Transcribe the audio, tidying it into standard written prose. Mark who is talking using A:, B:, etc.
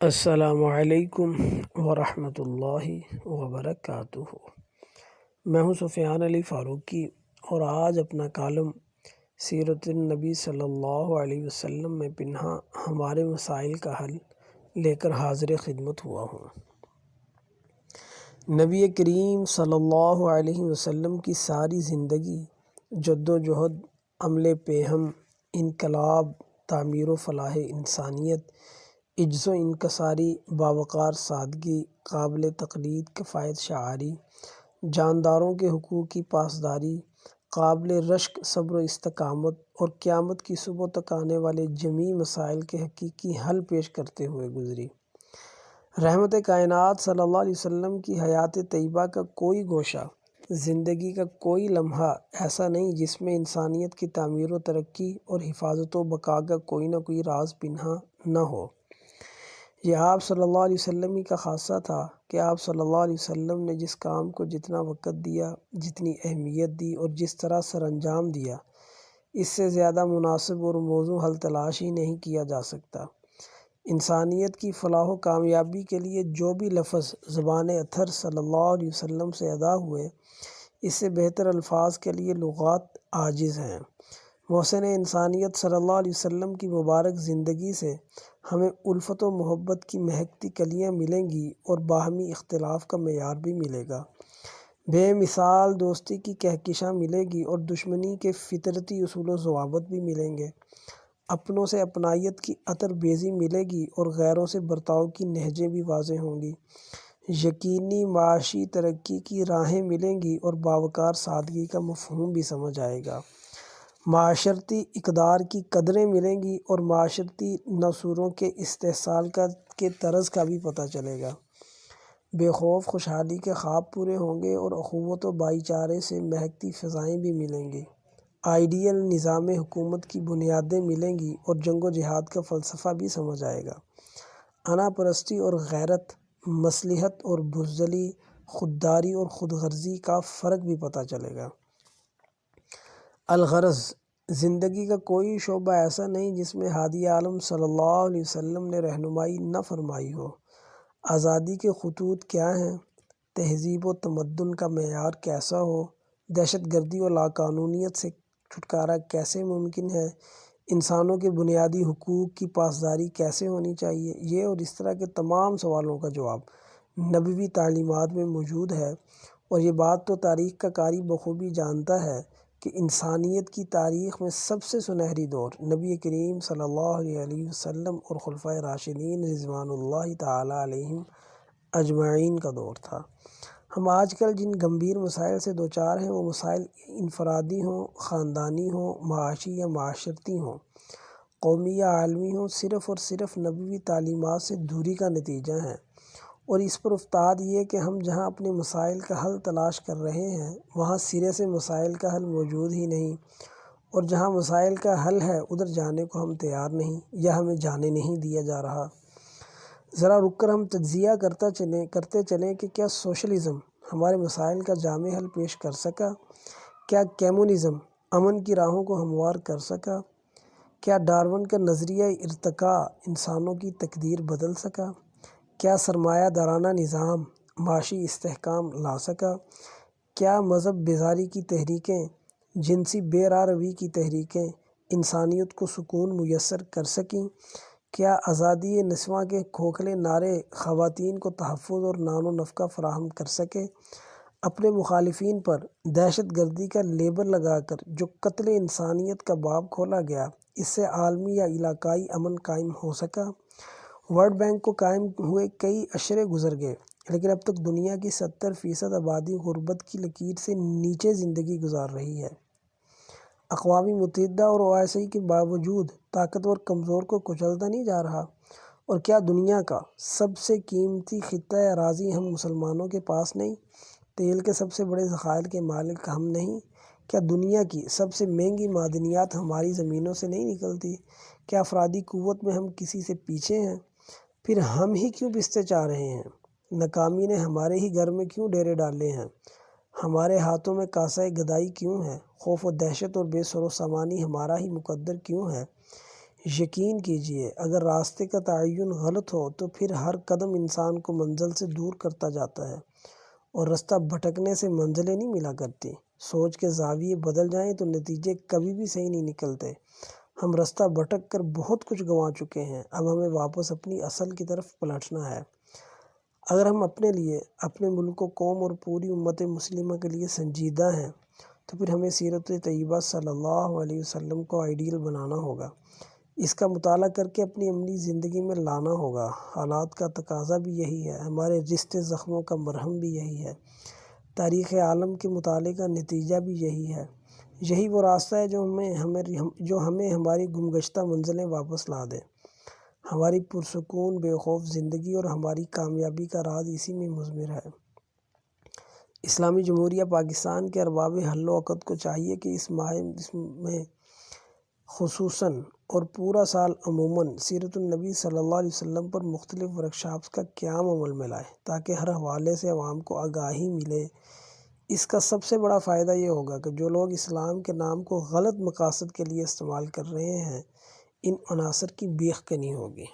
A: السلام علیکم ورحمۃ اللہ وبرکاتہ۔ میں ہوں سفیان علی فاروقی اور آج اپنا کالم سیرت النبی صلی اللہ علیہ وسلم میں پنہاں ہمارے مسائل کا حل لے کر حاضر خدمت ہوا ہوں۔ نبی کریم صلی اللہ علیہ وسلم کی ساری زندگی جد و جہد، عمل پیہم، انقلاب، تعمیر و فلاح انسانیت، عجز و انکساری، باوقار سادگی، قابل تقلید کفایت شعاری، جانداروں کے حقوق کی پاسداری، قابل رشک صبر و استقامت اور قیامت کی صبح تک آنے والے جمیع مسائل کے حقیقی حل پیش کرتے ہوئے گزری۔ رحمت کائنات صلی اللہ علیہ وسلم کی حیات طیبہ کا کوئی گوشہ، زندگی کا کوئی لمحہ ایسا نہیں جس میں انسانیت کی تعمیر و ترقی اور حفاظت و بقا کا کوئی نہ کوئی راز پنہاں نہ ہو۔ یہ آپ صلی اللہ علیہ وسلم ہی کا خاصہ تھا کہ آپ صلی اللہ علیہ وسلم نے جس کام کو جتنا وقت دیا، جتنی اہمیت دی اور جس طرح سر انجام دیا، اس سے زیادہ مناسب اور موزوں حل تلاش ہی نہیں کیا جا سکتا۔ انسانیت کی فلاح و کامیابی کے لیے جو بھی لفظ زبان اطہر صلی اللہ علیہ وسلم سے ادا ہوئے، اس سے بہتر الفاظ کے لیے لغات عاجز ہیں۔ محسن انسانیت صلی اللہ علیہ وسلم کی مبارک زندگی سے ہمیں الفت و محبت کی مہکتی کلیاں ملیں گی اور باہمی اختلاف کا معیار بھی ملے گا۔ بے مثال دوستی کی کہکشاں ملے گی اور دشمنی کے فطرتی اصول و ضوابط بھی ملیں گے۔ اپنوں سے اپنائیت کی عطر بیزی ملے گی اور غیروں سے برتاؤ کی نہجیں بھی واضح ہوں گی۔ یقینی معاشی ترقی کی راہیں ملیں گی اور باوقار سادگی کا مفہوم بھی سمجھ آئے گا۔ معاشرتی اقدار کی قدریں ملیں گی اور معاشرتی ناصوروں کے استحصال کے طرز کا بھی پتہ چلے گا۔ بے خوف خوشحالی کے خواب پورے ہوں گے اور اخوت و بھائی چارے سے مہکتی فضائیں بھی ملیں گی۔ آئیڈیل نظام حکومت کی بنیادیں ملیں گی اور جنگ و جہاد کا فلسفہ بھی سمجھ آئے گا۔ انا پرستی اور غیرت، مصلحت اور بزدلی، خودداری اور خود غرضی کا فرق بھی پتہ چلے گا۔ الغرض، زندگی کا کوئی شعبہ ایسا نہیں جس میں ہادی عالم صلی اللہ علیہ وسلم نے رہنمائی نہ فرمائی ہو۔ آزادی کے خطوط کیا ہیں، تہذیب و تمدن کا معیار کیسا ہو، دہشت گردی و لاقانونیت سے چھٹکارا کیسے ممکن ہے، انسانوں کے بنیادی حقوق کی پاسداری کیسے ہونی چاہیے، یہ اور اس طرح کے تمام سوالوں کا جواب نبوی تعلیمات میں موجود ہے۔ اور یہ بات تو تاریخ کا قاری بخوبی جانتا ہے کہ انسانیت کی تاریخ میں سب سے سنہری دور نبی کریم صلی اللہ علیہ وسلم اور خلفائے راشدین رضوان اللہ تعالیٰ علیہم اجمعین کا دور تھا۔ ہم آج کل جن گمبھیر مسائل سے دوچار ہیں، وہ مسائل انفرادی ہوں، خاندانی ہوں، معاشی یا معاشرتی ہوں، قومی یا عالمی ہوں، صرف اور صرف نبوی تعلیمات سے دوری کا نتیجہ ہیں۔ اور اس پر افتاد یہ کہ ہم جہاں اپنے مسائل کا حل تلاش کر رہے ہیں، وہاں سرے سے مسائل کا حل موجود ہی نہیں، اور جہاں مسائل کا حل ہے ادھر جانے کو ہم تیار نہیں یا ہمیں جانے نہیں دیا جا رہا۔ ذرا رک کر ہم تجزیہ کرتے چلیں کہ کیا سوشلزم ہمارے مسائل کا جامع حل پیش کر سکا؟ کیا کمیونزم امن کی راہوں کو ہموار کر سکا؟ کیا ڈارون کا نظریہ ارتقاء انسانوں کی تقدیر بدل سکا؟ کیا سرمایہ دارانہ نظام معاشی استحکام لا سکا؟ کیا مذہب بیزاری کی تحریکیں، جنسی بے راہ روی کی تحریکیں انسانیت کو سکون میسر کر سکیں؟ کیا آزادی نسواں کے کھوکھلے نعرے خواتین کو تحفظ اور نان و نفقہ فراہم کر سکے؟ اپنے مخالفین پر دہشت گردی کا لیبل لگا کر جو قتل انسانیت کا باب کھولا گیا، اس سے عالمی یا علاقائی امن قائم ہو سکا؟ ورلڈ بینک کو قائم ہوئے کئی اشرے گزر گئے، لیکن اب تک دنیا کی 70% آبادی غربت کی لکیر سے نیچے زندگی گزار رہی ہے۔ اقوام متحدہ اور OIC کے باوجود طاقتور کمزور کو کچلتا نہیں جا رہا۔ اور کیا دنیا کا سب سے قیمتی خطہ اراضی ہم مسلمانوں کے پاس نہیں؟ تیل کے سب سے بڑے ذخائر کے مالک ہم نہیں؟ کیا دنیا کی سب سے مہنگی معدنیات ہماری زمینوں سے نہیں نکلتی؟ کیا افرادی قوت میں ہم کسی سے پیچھے ہیں؟ پھر ہم ہی کیوں پستے چاہ رہے ہیں؟ ناکامی نے ہمارے ہی گھر میں کیوں ڈیرے ڈالے ہیں؟ ہمارے ہاتھوں میں کاسہ گدائی کیوں ہے؟ خوف و دہشت اور بے سر و سامانی ہمارا ہی مقدر کیوں ہے؟ یقین کیجیے اگر راستے کا تعین غلط ہو تو پھر ہر قدم انسان کو منزل سے دور کرتا جاتا ہے، اور رستہ بھٹکنے سے منزلیں نہیں ملا کرتی۔ سوچ کے زاویے بدل جائیں تو نتیجے کبھی بھی صحیح نہیں نکلتے۔ ہم رستہ بھٹک کر بہت کچھ گنوا چکے ہیں، اب ہمیں واپس اپنی اصل کی طرف پلٹنا ہے۔ اگر ہم اپنے لیے، اپنے ملک و قوم اور پوری امت مسلمہ کے لیے سنجیدہ ہیں تو پھر ہمیں سیرت طیبہ صلی اللہ علیہ وسلم کو آئیڈیل بنانا ہوگا، اس کا مطالعہ کر کے اپنی عملی زندگی میں لانا ہوگا۔ حالات کا تقاضا بھی یہی ہے، ہمارے رشتے زخموں کا مرہم بھی یہی ہے، تاریخ عالم کے مطالعے کا نتیجہ بھی یہی ہے۔ یہی وہ راستہ ہے جو ہمیں ہماری گمگشتہ منزلیں واپس لا دے۔ ہماری پرسکون بے خوف زندگی اور ہماری کامیابی کا راز اسی میں مضمر ہے۔ اسلامی جمہوریہ پاکستان کے ارباب حل و عقد کو چاہیے کہ اس ماہ میں خصوصاً اور پورا سال عموماً سیرت النبی صلی اللہ علیہ وسلم پر مختلف ورکشاپس کا قیام عمل میں لائے تاکہ ہر حوالے سے عوام کو آگاہی ملے۔ اس کا سب سے بڑا فائدہ یہ ہوگا کہ جو لوگ اسلام کے نام کو غلط مقاصد کے لیے استعمال کر رہے ہیں، ان عناصر کی بیخ کنی ہوگی۔